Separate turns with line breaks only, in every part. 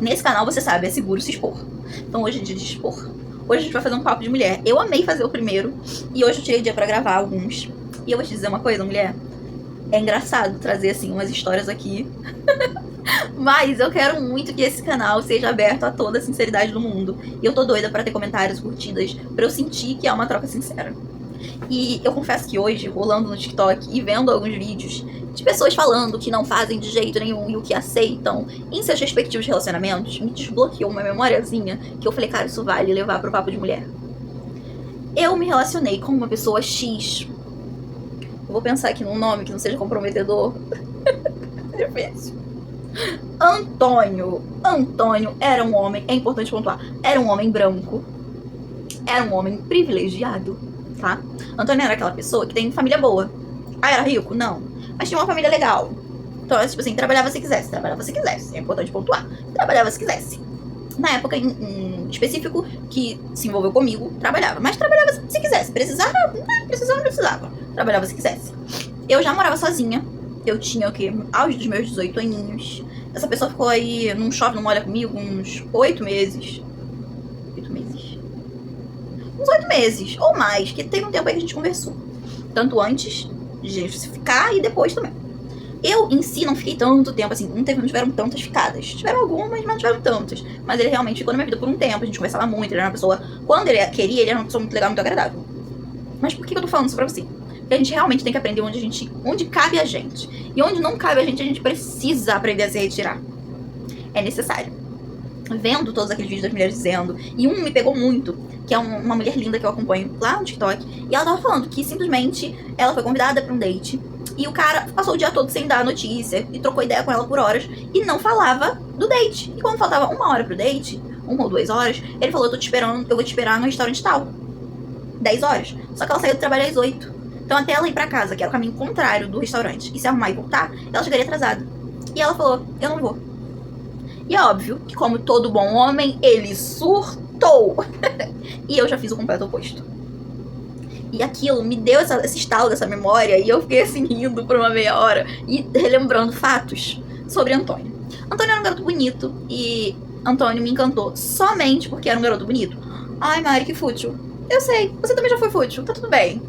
Nesse canal, você sabe, é seguro se expor. Então hoje é dia de expor. Hoje a gente vai fazer um papo de mulher. Eu amei fazer o primeiro. E hoje eu tirei dia pra gravar alguns. E eu vou te dizer uma coisa, mulher. É engraçado trazer, assim, umas histórias aqui. Mas eu quero muito que esse canal seja aberto a toda a sinceridade do mundo. E eu tô doida pra ter comentários, curtidas, pra eu sentir que é uma troca sincera. E eu confesso que hoje, rolando no TikTok e vendo alguns vídeos de pessoas falando que não fazem de jeito nenhum e o que aceitam em seus respectivos relacionamentos, me desbloqueou uma memóriazinha que eu falei, cara, isso vale levar pro papo de mulher. Eu me relacionei com uma pessoa X. Eu vou pensar aqui num nome que não seja comprometedor. Difícil. Antônio. Antônio era um homem, é importante pontuar, era um homem branco. Era um homem privilegiado, tá? Antônio era aquela pessoa que tem família boa. Ah, era rico? Não. Mas tinha uma família legal. Então, tipo assim, trabalhava se quisesse, trabalhava se quisesse. É importante pontuar. Trabalhava se quisesse. Na época em específico que se envolveu comigo, trabalhava. Mas trabalhava se quisesse. Precisava, não precisava. Trabalhava se quisesse. Eu já morava sozinha. Eu tinha o quê? Aos dos meus 18 aninhos. Essa pessoa ficou aí num shopping, não molha comigo, uns 8 meses. 8 meses? Uns 8 meses, ou mais, que teve um tempo aí que a gente conversou. Tanto antes de gente ficar e depois também. Eu, em si, não fiquei tanto tempo, assim, não tiveram tantas ficadas. Tiveram algumas, mas não tiveram tantas. Mas ele realmente ficou na minha vida por um tempo, a gente conversava muito, ele era uma pessoa... Quando ele queria, ele era uma pessoa muito legal, muito agradável. Mas por que eu tô falando isso pra você? Porque a gente realmente tem que aprender onde cabe a gente. E onde não cabe a gente precisa aprender a se retirar. É necessário. Vendo todos aqueles vídeos das mulheres dizendo, e um me pegou muito, que é uma mulher linda que eu acompanho lá no TikTok, e ela tava falando que simplesmente ela foi convidada pra um date, e o cara passou o dia todo sem dar notícia, e trocou ideia com ela por horas, e não falava do date. E quando faltava 1 hora pro date, 1 ou 2 horas, ele falou, eu vou te esperar no restaurante tal. 10 horas. Só que ela saiu do trabalho às 8. Então até ela ir pra casa, que era o caminho contrário do restaurante, e se arrumar e voltar, ela chegaria atrasada. E ela falou, eu não vou. E é óbvio que, como todo bom homem, ele surtou. E eu já fiz o completo oposto. E aquilo me deu esse estalo dessa memória, e eu fiquei assim rindo por uma meia hora e relembrando fatos sobre Antônio. Antônio era um garoto bonito, e Antônio me encantou somente porque era um garoto bonito. Ai, Mari, que fútil. Eu sei, você também já foi fútil, tá tudo bem.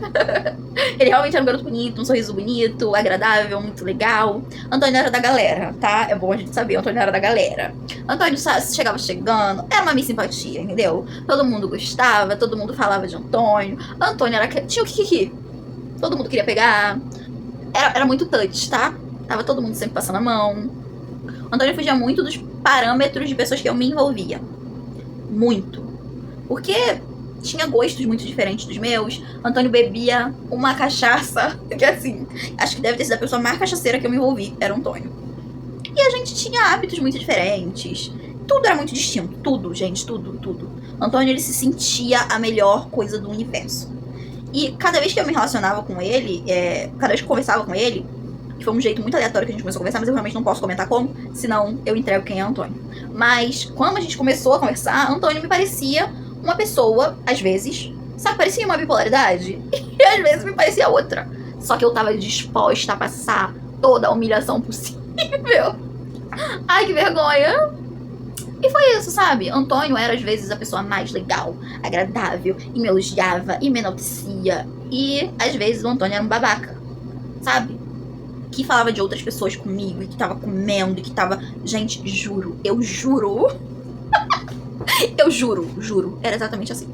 Ele realmente era um garoto bonito, um sorriso bonito, agradável, muito legal. Antônio era da galera, tá? É bom a gente saber, Antônio era da galera. Antônio chegava chegando, era uma minha simpatia, entendeu? Todo mundo gostava, todo mundo falava de Antônio. Antônio tinha o Kiki. Todo mundo queria pegar. Era muito touch, tá? Tava todo mundo sempre passando a mão. Antônio fugia muito dos parâmetros de pessoas que eu me envolvia. Muito. Porque tinha gostos muito diferentes dos meus. Antônio bebia uma cachaça que, assim, acho que deve ter sido a pessoa mais cachaceira que eu me envolvi, era o Antônio. E a gente tinha hábitos muito diferentes. Tudo era muito distinto. Tudo, gente, tudo. Antônio, ele se sentia a melhor coisa do universo. E cada vez que eu me relacionava com ele, cada vez que eu conversava com ele, que foi um jeito muito aleatório que a gente começou a conversar, mas eu realmente não posso comentar como, senão eu entrego quem é Antônio. Mas quando a gente começou a conversar, Antônio me parecia uma pessoa, às vezes, sabe, parecia uma bipolaridade, e às vezes me parecia outra. Só que eu tava disposta a passar toda a humilhação possível. Ai, que vergonha. E foi isso, sabe? Antônio era, às vezes, a pessoa mais legal, agradável, e me elogiava, e me enaltecia. E, às vezes, o Antônio era um babaca, sabe? Que falava de outras pessoas comigo, e que tava comendo, e que tava... Gente, eu juro... Eu juro, era exatamente assim.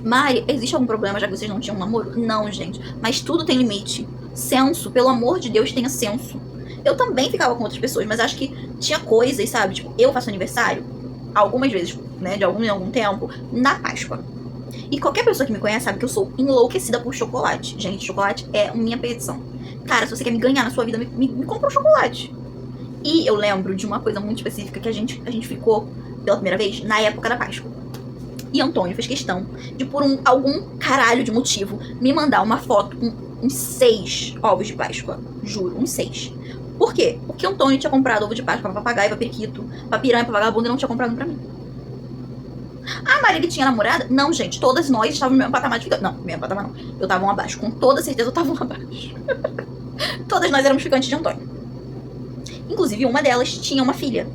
Mari, existe algum problema já que vocês não tinham um namoro? Não, gente, mas tudo tem limite. Senso, pelo amor de Deus, tenha senso. Eu também ficava com outras pessoas, mas acho que tinha coisas, sabe? Tipo, eu faço aniversário, algumas vezes, né, de algum tempo, na Páscoa. E qualquer pessoa que me conhece sabe que eu sou enlouquecida por chocolate. Gente, chocolate é minha petição. Cara, se você quer me ganhar na sua vida, me compra um chocolate. E eu lembro de uma coisa muito específica que a gente ficou pela primeira vez na época da Páscoa. E Antônio fez questão de, por algum caralho de motivo, me mandar uma foto com uns 6 ovos de Páscoa. Juro, uns 6. Por quê? Porque Antônio tinha comprado ovo de Páscoa pra papagaio, pra periquito, pra piranha, pra vagabundo e não tinha comprado pra mim. Ah, Maria, ele tinha namorada? Não, gente, todas nós estávamos no mesmo patamar de ficante. Não, no mesmo patamar não. Eu tava um abaixo, com toda certeza eu tava um abaixo. Todas nós éramos ficantes de Antônio. Inclusive, uma delas tinha uma filha.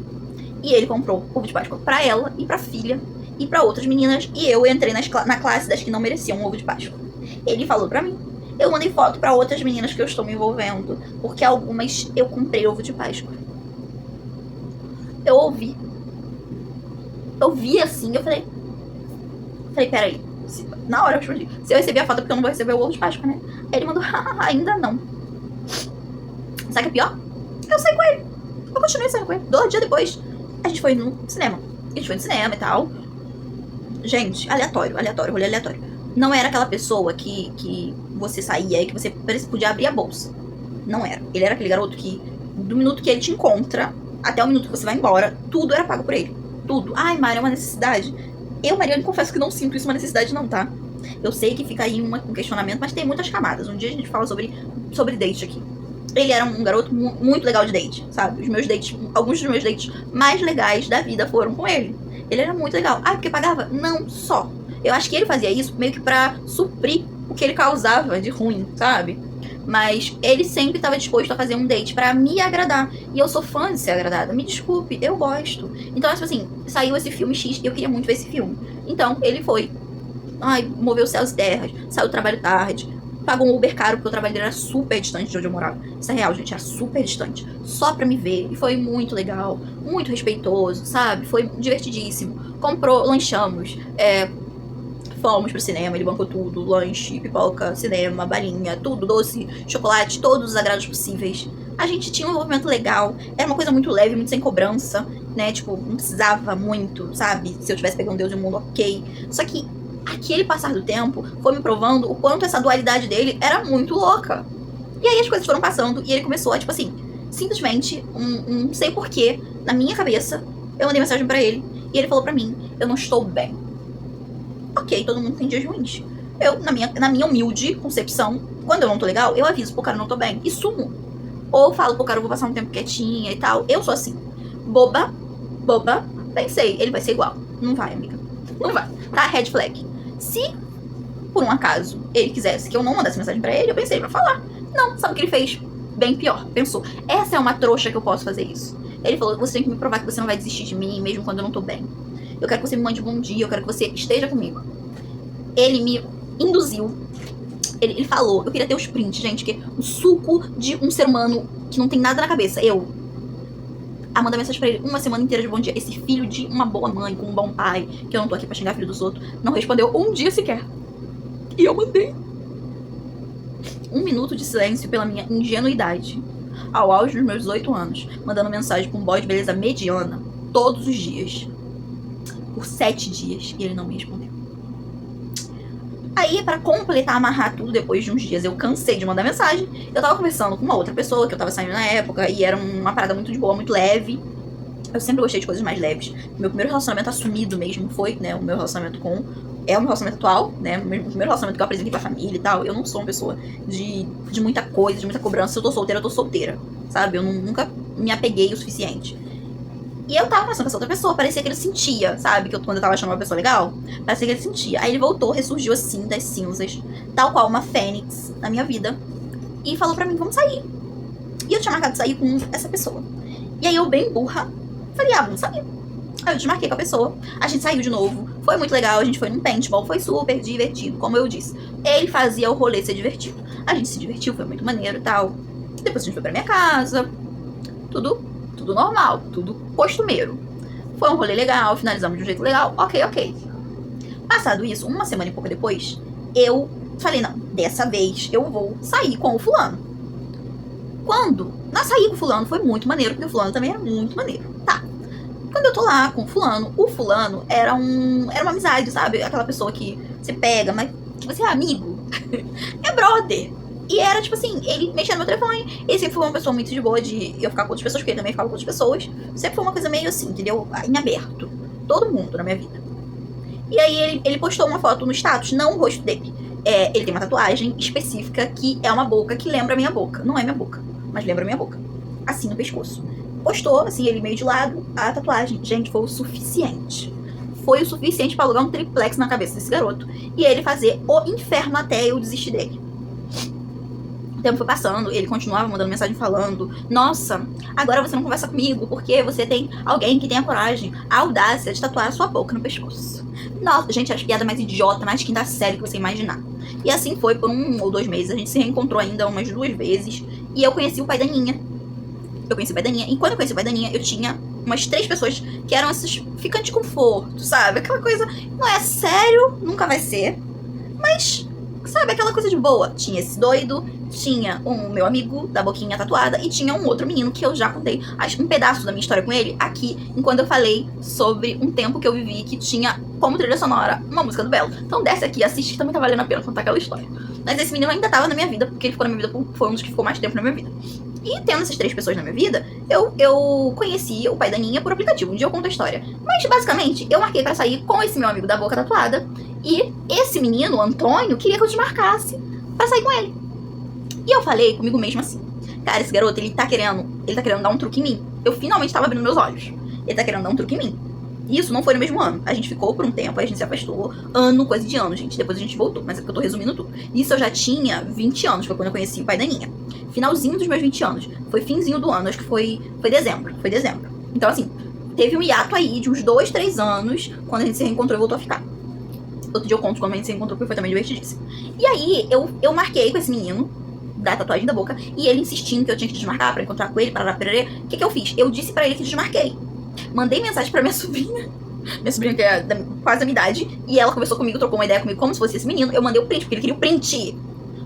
E ele comprou ovo de Páscoa pra ela e pra filha e pra outras meninas. E eu entrei na classe das que não mereciam um ovo de Páscoa. Ele falou pra mim. Eu mandei foto pra outras meninas que eu estou me envolvendo, porque algumas eu comprei ovo de Páscoa. Eu ouvi. Eu vi assim, eu falei, peraí. Na hora eu respondi. Se eu receber a foto, porque eu não vou receber o ovo de Páscoa, né? Aí ele mandou, ainda não. Sabe o que é pior? Eu saí com ele. Eu continuei saindo com ele. 2 dias depois, a gente foi no cinema. A gente foi no cinema e tal. Gente, aleatório, rolê aleatório. Não era aquela pessoa que você saía e que você podia abrir a bolsa. Não era. Ele era aquele garoto que, do minuto que ele te encontra até o minuto que você vai embora, tudo era pago por ele. Tudo. Ai, Mari, é uma necessidade. Eu, Mariane, confesso que não sinto isso uma necessidade, não, tá? Eu sei que fica aí um questionamento, mas tem muitas camadas. Um dia a gente fala sobre date aqui. Ele era um garoto muito legal de date, sabe? Alguns dos meus dates mais legais da vida foram com ele. Ele era muito legal. Ah, porque pagava? Não só. Eu acho que ele fazia isso meio que pra suprir o que ele causava de ruim, sabe? Mas ele sempre estava disposto a fazer um date pra me agradar. E eu sou fã de ser agradada. Me desculpe, eu gosto. Então, tipo assim, saiu esse filme X e eu queria muito ver esse filme. Então, ele foi. Ai, moveu céus e terras. Saiu do trabalho tarde. Pagou um Uber caro, porque o trabalho dele era super distante de onde eu morava. Isso é real, gente, era super distante. Só pra me ver. E foi muito legal. Muito respeitoso, sabe? Foi divertidíssimo. Comprou, lanchamos. Fomos pro cinema, ele bancou tudo, lanche, pipoca, cinema, balinha, tudo, doce, chocolate, todos os agrados possíveis. A gente tinha um envolvimento legal, era uma coisa muito leve, muito sem cobrança, né, tipo, não precisava muito, sabe, se eu tivesse pegando Deus do mundo, ok. Só que aquele passar do tempo foi me provando o quanto essa dualidade dele era muito louca. E aí as coisas foram passando e ele começou a, tipo assim, simplesmente, não sei porquê, na minha cabeça, eu mandei mensagem pra ele e ele falou pra mim, eu não estou bem. Ok, todo mundo tem dias ruins. Eu, na minha humilde concepção, quando eu não tô legal, eu aviso pro cara não tô bem e sumo. Ou falo pro cara, eu vou passar um tempo quietinha e tal. Eu sou assim. Boba, pensei, ele vai ser igual. Não vai, amiga. Não vai. Tá? Red flag. Se, por um acaso, ele quisesse que eu não mandasse mensagem pra ele, eu pensei pra falar. Não, sabe o que ele fez? Bem pior. Pensou, essa é uma trouxa que eu posso fazer isso. Ele falou, você tem que me provar que você não vai desistir de mim, mesmo quando eu não tô bem. Eu quero que você me mande bom dia, eu quero que você esteja comigo. Ele me induziu. Ele falou, eu queria ter os prints, gente, que o suco de um ser humano que não tem nada na cabeça. A mandar mensagem pra ele uma semana inteira de bom dia. Esse filho de uma boa mãe, com um bom pai, que eu não tô aqui pra xingar filho dos outros, não respondeu um dia sequer. E eu mandei 1 minuto de silêncio pela minha ingenuidade. Ao auge dos meus 18 anos, mandando mensagem pra um boy de beleza mediana, todos os dias. Por 7 dias, e ele não me respondeu. Aí, pra completar, amarrar tudo, depois de uns dias eu cansei de mandar mensagem. Eu tava conversando com uma outra pessoa que eu tava saindo na época, e era uma parada muito de boa, muito leve. Eu sempre gostei de coisas mais leves. Meu primeiro relacionamento assumido mesmo foi, né, o meu relacionamento com... É o meu relacionamento atual, né, o primeiro relacionamento que eu apresentei pra família e tal. Eu não sou uma pessoa de muita coisa, de muita cobrança. Se eu tô solteira, sabe? Eu nunca me apeguei o suficiente. E eu tava conversando com essa outra pessoa, parecia que ele sentia, sabe? Que quando eu tava achando uma pessoa legal, parecia que ele sentia. Aí ele voltou, ressurgiu assim, das cinzas, tal qual uma fênix na minha vida, e falou pra mim, vamos sair. E eu tinha marcado de sair com essa pessoa. E aí eu, bem burra, falei, vamos sair. Aí eu desmarquei com a pessoa, a gente saiu de novo, foi muito legal, a gente foi num paintball, foi super divertido, como eu disse. Ele fazia o rolê ser divertido. A gente se divertiu, foi muito maneiro e tal. Depois a gente foi pra minha casa, tudo normal, tudo costumeiro. Foi um rolê legal, finalizamos de um jeito legal, ok. Passado isso, 1 semana e pouco depois, eu falei, não, dessa vez eu vou sair com o fulano. Na sair com o fulano foi muito maneiro, porque o fulano também era muito maneiro. Tá. Quando eu tô lá com o fulano era uma amizade, sabe? Aquela pessoa que você pega, mas você é amigo. É brother. E era, tipo assim, ele mexia no meu telefone. Ele sempre foi uma pessoa muito de boa de eu ficar com outras pessoas, porque ele também ficava com outras pessoas. Sempre foi uma coisa meio assim, entendeu? Em aberto. Todo mundo na minha vida. E aí ele postou uma foto no status, não o rosto dele. Ele tem uma tatuagem específica que é uma boca que lembra a minha boca. Não é minha boca, mas lembra a minha boca. Assim, no pescoço. Postou, assim, ele meio de lado, a tatuagem. Gente, foi o suficiente. Foi o suficiente pra alugar um triplex na cabeça desse garoto. E ele fazer o inferno até eu desistir dele. tempo foi passando, ele continuava mandando mensagem falando: nossa, agora você não conversa comigo porque você tem alguém que tem a coragem, a audácia de tatuar a sua boca no pescoço. Nossa, gente, as piadas mais idiota, mais quinta série que você imaginar. E assim foi por 1 ou 2 meses. A gente se reencontrou ainda umas 2 vezes. E eu conheci o pai da Aninha. E quando eu conheci o pai da Aninha, eu tinha umas 3 pessoas que eram esses ficantes de conforto, sabe? Aquela coisa, não é sério, nunca vai ser. Mas, sabe, aquela coisa de boa. Tinha esse doido, tinha um meu amigo da boquinha tatuada e tinha um outro menino que eu já contei um pedaço da minha história com ele aqui, enquanto eu falei sobre um tempo que eu vivi que tinha como trilha sonora uma música do Belo. Então desce aqui, assiste, que também tá valendo a pena contar aquela história. Mas esse menino ainda tava na minha vida, porque ele ficou na minha vida, foi um dos que ficou mais tempo na minha vida. E tendo essas 3 pessoas na minha vida, eu conheci o pai da Aninha por aplicativo. Um dia eu conto a história. Mas, basicamente, eu marquei pra sair com esse meu amigo da boca tatuada. E esse menino, o Antônio, queria que eu desmarcasse pra sair com ele. E eu falei comigo mesmo assim: cara, esse garoto, ele tá querendo dar um truque em mim. Eu finalmente tava abrindo meus olhos. Ele tá querendo dar um truque em mim. Isso não foi no mesmo ano. A gente ficou por um tempo, aí a gente se afastou. Coisa de ano, gente. Depois a gente voltou. Mas é porque eu tô resumindo tudo. Isso eu já tinha 20 anos. Foi quando eu conheci o pai da Aninha. Finalzinho dos meus 20 anos. Foi finzinho do ano. Acho que foi dezembro. Foi dezembro. Então, assim, teve um hiato aí de uns 2, 3 anos. Quando a gente se reencontrou e voltou a ficar. Outro dia eu conto quando a gente se reencontrou, porque foi também divertidíssimo. E aí, eu marquei com esse menino da tatuagem da boca. E ele insistindo que eu tinha que desmarcar pra encontrar com ele, parará, pererê. O que eu fiz? Eu disse pra ele que desmarquei. Mandei mensagem pra minha sobrinha. Minha sobrinha que é quase da minha idade. E ela conversou comigo, trocou uma ideia comigo como se fosse esse menino. Eu mandei o print, porque ele queria o print.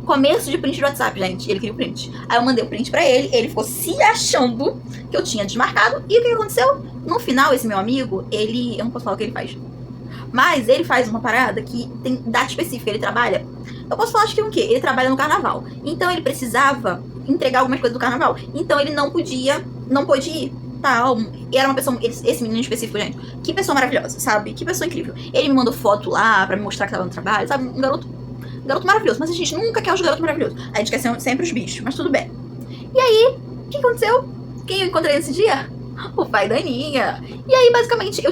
Começo de print do WhatsApp, gente. Ele queria o print. Aí eu mandei o print pra ele. Ele ficou se achando que eu tinha desmarcado. E o que aconteceu? No final, esse meu amigo, eu não posso falar o que ele faz. Mas ele faz uma parada que tem data específica. Ele trabalha... Eu posso falar, acho que o quê? Ele trabalha no carnaval. Então ele precisava entregar algumas coisas do carnaval. Então ele não pôde ir. Tal. E era uma pessoa, esse menino específico, gente, que pessoa maravilhosa, sabe? Que pessoa incrível. Ele me mandou foto lá pra me mostrar que tava no trabalho, sabe? Um garoto maravilhoso. Mas a gente nunca quer os garotos maravilhosos. A gente quer sempre os bichos, mas tudo bem. E aí, o que aconteceu? Quem eu encontrei nesse dia? O pai da Aninha. E aí, basicamente,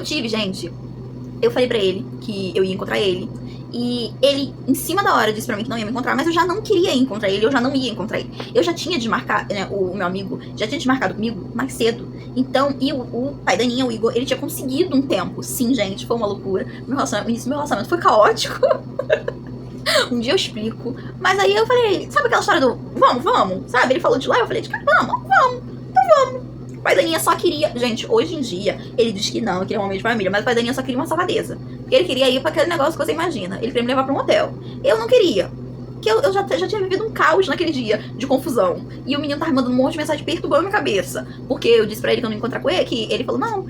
eu falei pra ele que eu ia encontrar ele. E ele, em cima da hora, disse pra mim que não ia me encontrar, mas eu já não queria encontrar ele, eu já não ia encontrar ele. Eu já tinha desmarcado, né, o meu amigo já tinha desmarcado comigo mais cedo. Então, e o pai da Aninha, o Igor, ele tinha conseguido um tempo. Sim, gente, foi uma loucura. O início do meu relacionamento foi caótico. Um dia eu explico. Mas aí eu falei, sabe aquela história do vamos? Sabe? Ele falou de lá, eu falei, cara, vamos. Então vamos. O pai da Aninha só queria... Gente, hoje em dia, ele diz que não, que ele é um homem de família, mas o pai da Aninha só queria uma safadeza. Porque ele queria ir pra aquele negócio que você imagina. Ele queria me levar pra um hotel. Eu não queria. Porque eu já tinha vivido um caos naquele dia de confusão. E o menino tava mandando um monte de mensagem perturbando minha cabeça. Porque eu disse pra ele que eu não ia encontrar com ele, que ele falou, não,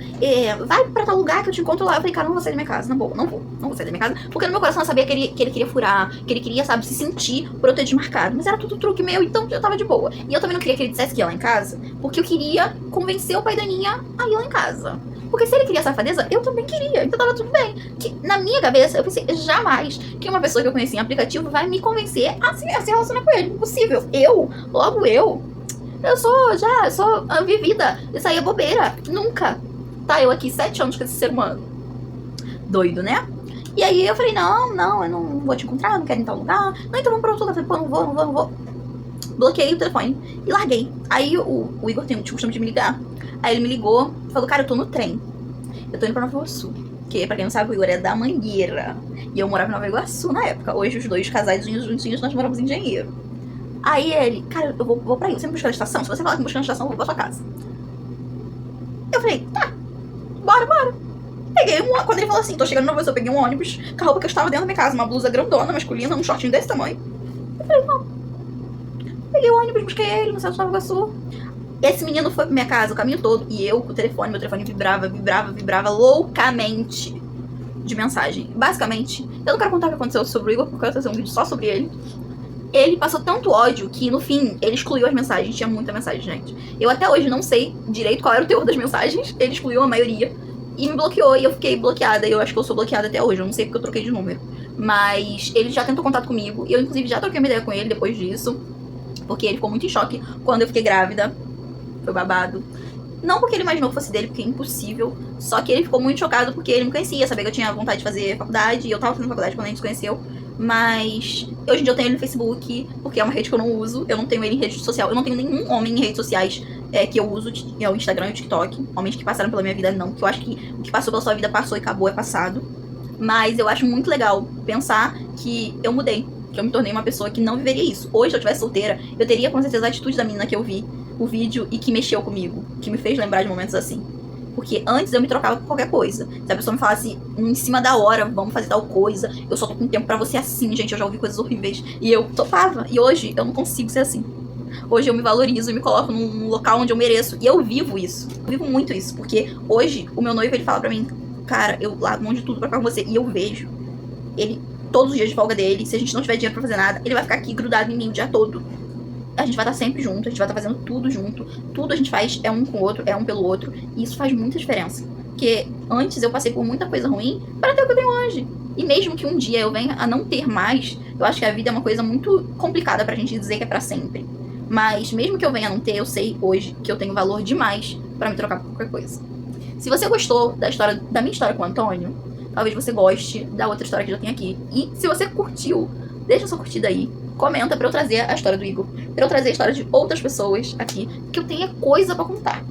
vai pra tal lugar que eu te encontro lá. Eu falei, cara, não vou sair da minha casa, não vou sair da minha casa. Porque no meu coração eu sabia que ele queria furar, que ele queria, sabe, se sentir por eu ter desmarcado. Mas era tudo truque meu, então eu tava de boa. E eu também não queria que ele dissesse que ia lá em casa, porque eu queria convencer o pai da Aninha a ir lá em casa. Porque se ele queria safadeza, eu também queria. Então tava tudo bem. Que, na minha cabeça, eu pensei jamais que uma pessoa que eu conheci em aplicativo vai me convencer a se relacionar com ele. Impossível. Eu sou vivida. Isso aí é bobeira. Nunca. Tá, eu aqui 7 anos com esse ser humano. Doido, né? E aí eu falei, não, eu não vou te encontrar, não quero ir em tal lugar. Não, então vamos pra outro lugar. Eu falei, pô, não vou. Bloqueei o telefone e larguei. Aí o Igor tem o costume de me ligar. Aí ele me ligou e falou, cara, eu tô no trem. Eu tô indo pra Nova Iguaçu. Que, pra quem não sabe, o Igor é da Mangueira. E eu morava em Nova Iguaçu na época. Hoje, os dois casadinhos juntinhos, nós moramos em Engenheiro. Aí ele, cara, eu vou pra aí. Você me busca na estação? Se você falar que me busca na estação, eu vou pra sua casa. Eu falei, tá, bora. Peguei quando ele falou assim, tô chegando em Nova Iguaçu, eu peguei um ônibus com a roupa que eu estava dentro da minha casa. Uma blusa grandona, masculina, um shortinho desse tamanho. Eu falei, não. Peguei o ônibus, busquei ele no centro de Nova Iguaçu. Esse menino foi pra minha casa o caminho todo. E eu com o telefone, meu telefone vibrava loucamente de mensagem. Basicamente, eu não quero contar o que aconteceu sobre o Igor, porque eu quero fazer um vídeo só sobre ele. Ele passou tanto ódio que, no fim, ele excluiu as mensagens. Tinha muita mensagem, gente. Eu até hoje não sei direito qual era o teor das mensagens. Ele excluiu a maioria. E me bloqueou, e eu fiquei bloqueada. E eu acho que eu sou bloqueada até hoje. Eu não sei porque eu troquei de número. Mas ele já tentou contato comigo. E eu, inclusive, já troquei uma ideia com ele depois disso. Porque ele ficou muito em choque quando eu fiquei grávida. Foi babado. Não porque ele imaginou que fosse dele, porque é impossível. Só que ele ficou muito chocado porque ele me conhecia, sabia que eu tinha vontade de fazer faculdade. E eu tava fazendo faculdade quando a gente se conheceu. Mas hoje em dia eu tenho ele no Facebook, porque é uma rede que eu não uso. Eu não tenho ele em rede social. Eu não tenho nenhum homem em redes sociais que eu uso, que é o Instagram e o TikTok. Homens que passaram pela minha vida, não. Que eu acho que o que passou pela sua vida passou e acabou, é passado. Mas eu acho muito legal pensar que eu mudei. Que eu me tornei uma pessoa que não viveria isso. Hoje, se eu estivesse solteira, eu teria com certeza a atitude da menina que eu vi o vídeo e que mexeu comigo. Que me fez lembrar de momentos assim. Porque antes eu me trocava por qualquer coisa. Se a pessoa me falasse em cima da hora, vamos fazer tal coisa, eu só tô com tempo pra você assim, gente, eu já ouvi coisas horríveis. E eu topava. E hoje eu não consigo ser assim. Hoje eu me valorizo e me coloco num local onde eu mereço. E eu vivo isso. Eu vivo muito isso. Porque hoje o meu noivo, ele fala pra mim, cara, eu largo mão de tudo pra ficar com você. E eu vejo ele, todos os dias de folga dele, se a gente não tiver dinheiro pra fazer nada, ele vai ficar aqui grudado em mim o dia todo. A gente vai estar sempre junto, a gente vai estar fazendo tudo junto. Tudo a gente faz é um com o outro, é um pelo outro. E isso faz muita diferença. Porque antes eu passei por muita coisa ruim para ter o que eu tenho hoje. E mesmo que um dia eu venha a não ter mais, eu acho que a vida é uma coisa muito complicada pra gente dizer que é pra sempre. Mas mesmo que eu venha a não ter, eu sei hoje que eu tenho valor demais pra me trocar por qualquer coisa. Se você gostou da minha história com o Antônio, talvez você goste da outra história que já tem aqui. E se você curtiu, deixa sua curtida aí. Comenta pra eu trazer a história do Igor. Pra eu trazer a história de outras pessoas aqui. Que eu tenha coisa pra contar.